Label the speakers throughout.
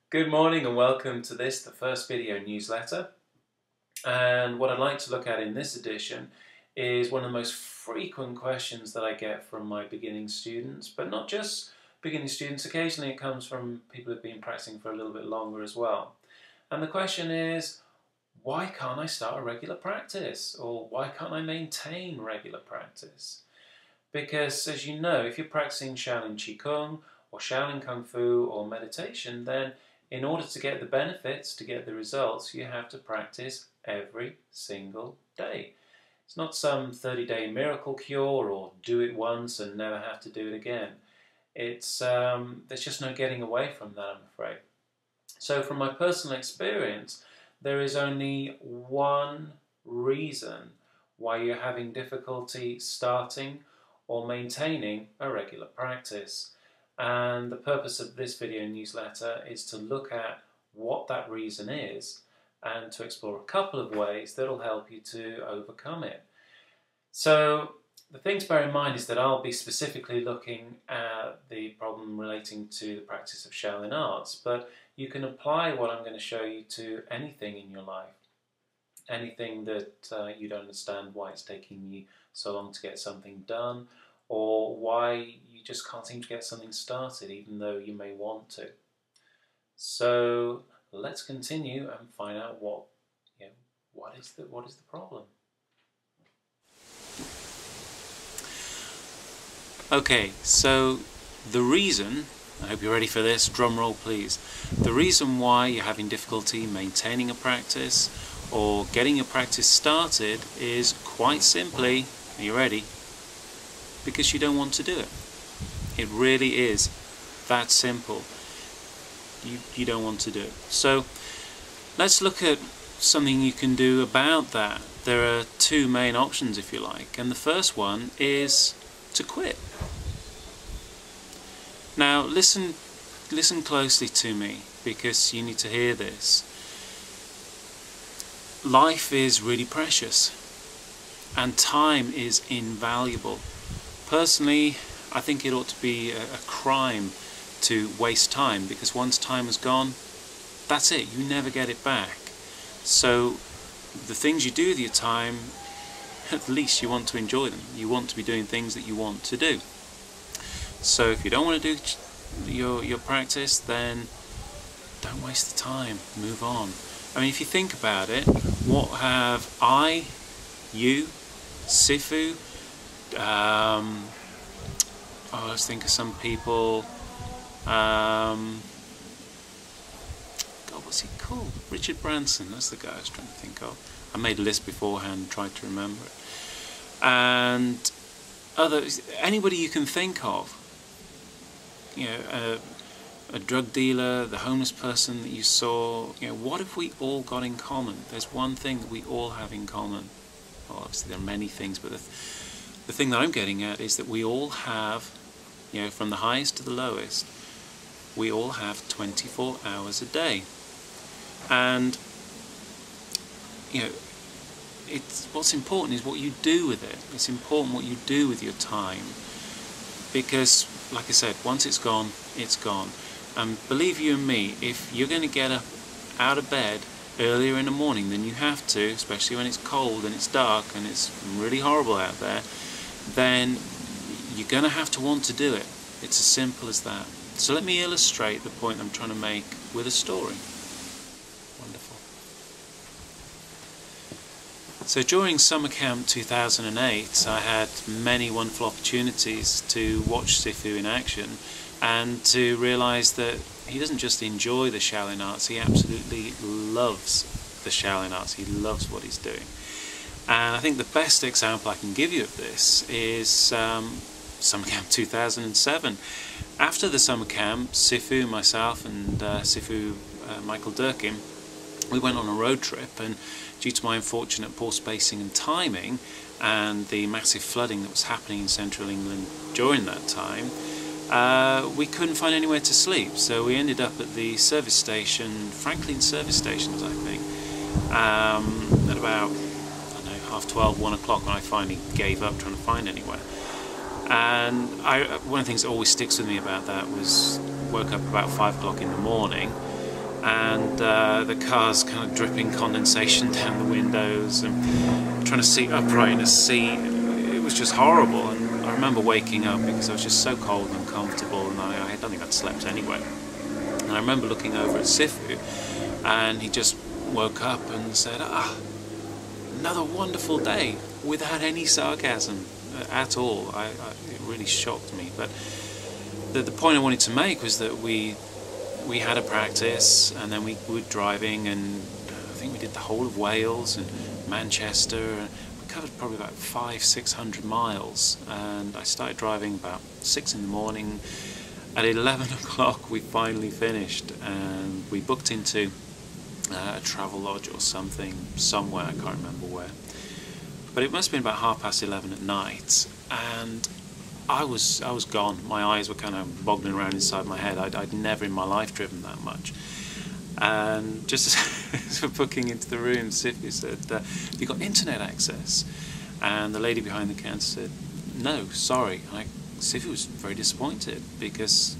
Speaker 1: Good morning and welcome to the first video newsletter. And what I'd like to look at in this edition is one of the most frequent questions that I get from my beginning students, but not just beginning students. Occasionally it comes from people who've been practicing for a little bit longer as well. And the question is, why can't I start a regular practice? Or why can't I maintain regular practice? Because as you know, if you're practicing Shaolin Qigong or Shaolin Kung Fu or meditation, then in order to get the benefits, to get the results, you have to practice every single day. It's not some 30-day miracle cure or do it once and never have to do it again. There's just no getting away from that, I'm afraid. So from my personal experience, there is only one reason why you're having difficulty starting or maintaining a regular practice. And the purpose of this video newsletter is to look at what that reason is and to explore a couple of ways that will help you to overcome it. So the thing to bear in mind is that I'll be specifically looking at the problem relating to the practice of Shaolin arts, but you can apply what I'm going to show you to anything in your life. Anything that you don't understand why it's taking you so long to get something done, or why you just can't seem to get something started even though you may want to. So let's continue and find out what is the problem. Okay, so the reason, I hope you're ready for this, drum roll please. The reason why you're having difficulty maintaining a practice or getting your practice started is quite simply, are you ready? Because you don't want to do it. It really is that simple. You don't want to do it. So let's look at something you can do about that. There are two main options, if you like, and the first one is to quit. Now listen closely to me, because you need to hear this. Life is really precious and time is invaluable. Personally, I think it ought to be a crime to waste time, because once time is gone, that's it, you never get it back. So the things you do with your time, at least you want to enjoy them. You want to be doing things that you want to do. So if you don't want to do your practice, then don't waste the time, move on. I mean, if you think about it, what have I, you, Sifu, let's think of some people. God, what's he called? Richard Branson, that's the guy I was trying to think of. I made a list beforehand and tried to remember it. And others, anybody you can think of. A drug dealer, the homeless person that you saw. What have we all got in common? There's one thing that we all have in common. Well, obviously there are many things, but the thing that I'm getting at is that we all have, from the highest to the lowest, we all have 24 hours a day. And, what's important is what you do with it. It's important what you do with your time. Because, like I said, once it's gone, it's gone. And believe you and me, if you're going to get out of bed earlier in the morning than you have to, especially when it's cold and it's dark and it's really horrible out there, then you're going to have to want to do it. It's as simple as that. So let me illustrate the point I'm trying to make with a story. Wonderful. So during summer camp 2008, I had many wonderful opportunities to watch Sifu in action and to realise that he doesn't just enjoy the Shaolin arts, he absolutely loves the Shaolin arts. He loves what he's doing. And I think the best example I can give you of this is summer camp 2007. After the summer camp, Sifu, myself and Sifu Michael Durkin, we went on a road trip, and due to my unfortunate poor spacing and timing and the massive flooding that was happening in central England during that time, we couldn't find anywhere to sleep. So we ended up at the service station, Franklin service stations I think, at about, 12:30, 1 o'clock, when I finally gave up trying to find anywhere. And one of the things that always sticks with me about that was woke up about 5 o'clock in the morning and the car's kind of dripping condensation down the windows, and trying to sit upright in a seat. It was just horrible, and I remember waking up because I was just so cold and uncomfortable, and I don't think I'd slept anyway. And I remember looking over at Sifu, and he just woke up and said, another wonderful day, without any sarcasm at all. It really shocked me. But the point I wanted to make was that we had a practice, and then we were driving, and I think we did the whole of Wales and Manchester, and we covered probably about 500-600 miles, and I started driving about 6 in the morning. At 11 o'clock we finally finished, and we booked into a travel lodge or something, somewhere, I can't remember where. But it must have been about 11:30 at night, and I was gone. My eyes were kind of boggling around inside my head. I'd never in my life driven that much. And just as we're booking into the room, Sifu said, "Have you got internet access?" And the lady behind the counter said, "No, sorry." Sifu was very disappointed because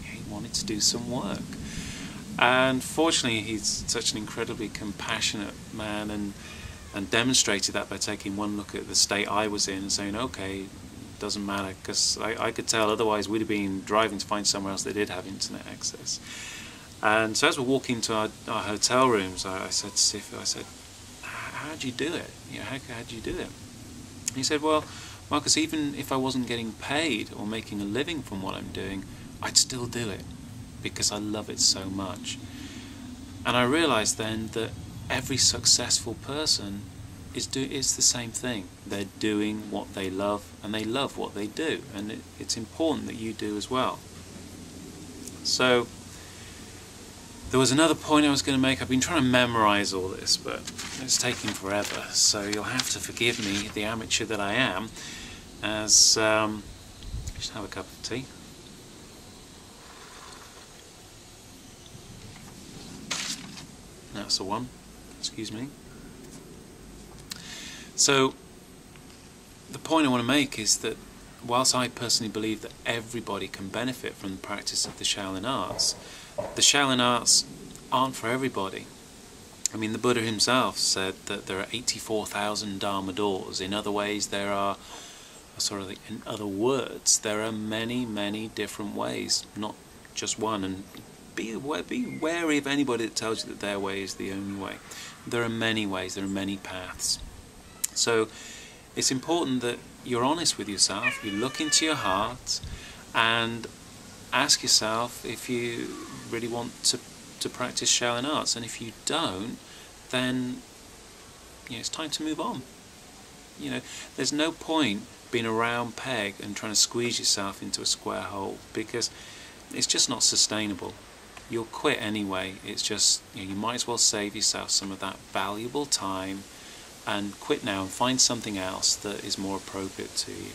Speaker 1: he wanted to do some work. And fortunately, he's such an incredibly compassionate man, and demonstrated that by taking one look at the state I was in and saying, "Okay, doesn't matter," because I could tell otherwise we'd have been driving to find somewhere else that did have internet access. And so as we're walking to our hotel rooms, I said to Sifu, "How'd you do it? How'd you do it?" And he said, "Well, Marcus, even if I wasn't getting paid or making a living from what I'm doing, I'd still do it because I love it so much." And I realized then that every successful person is the same thing. They're doing what they love, and they love what they do, and it's important that you do as well. So there was another point I was going to make. I've been trying to memorize all this, but it's taking forever, so you'll have to forgive me, the amateur that I am, as just have a cup of tea. That's the one, excuse me. So the point I want to make is that whilst I personally believe that everybody can benefit from the practice of the Shaolin arts, the Shaolin arts aren't for everybody. I mean, the Buddha himself said that there are 84,000 Dharma doors. In other ways, there are in other words, there are many, many different ways, not just one. And be wary of anybody that tells you that their way is the only way. There are many ways, there are many paths. So it's important that you're honest with yourself, you look into your heart and ask yourself if you really want to practice Shaolin arts, and if you don't, then it's time to move on. There's no point being a round peg and trying to squeeze yourself into a square hole, because it's just not sustainable. You'll quit anyway. It's just, you might as well save yourself some of that valuable time and quit now and find something else that is more appropriate to you.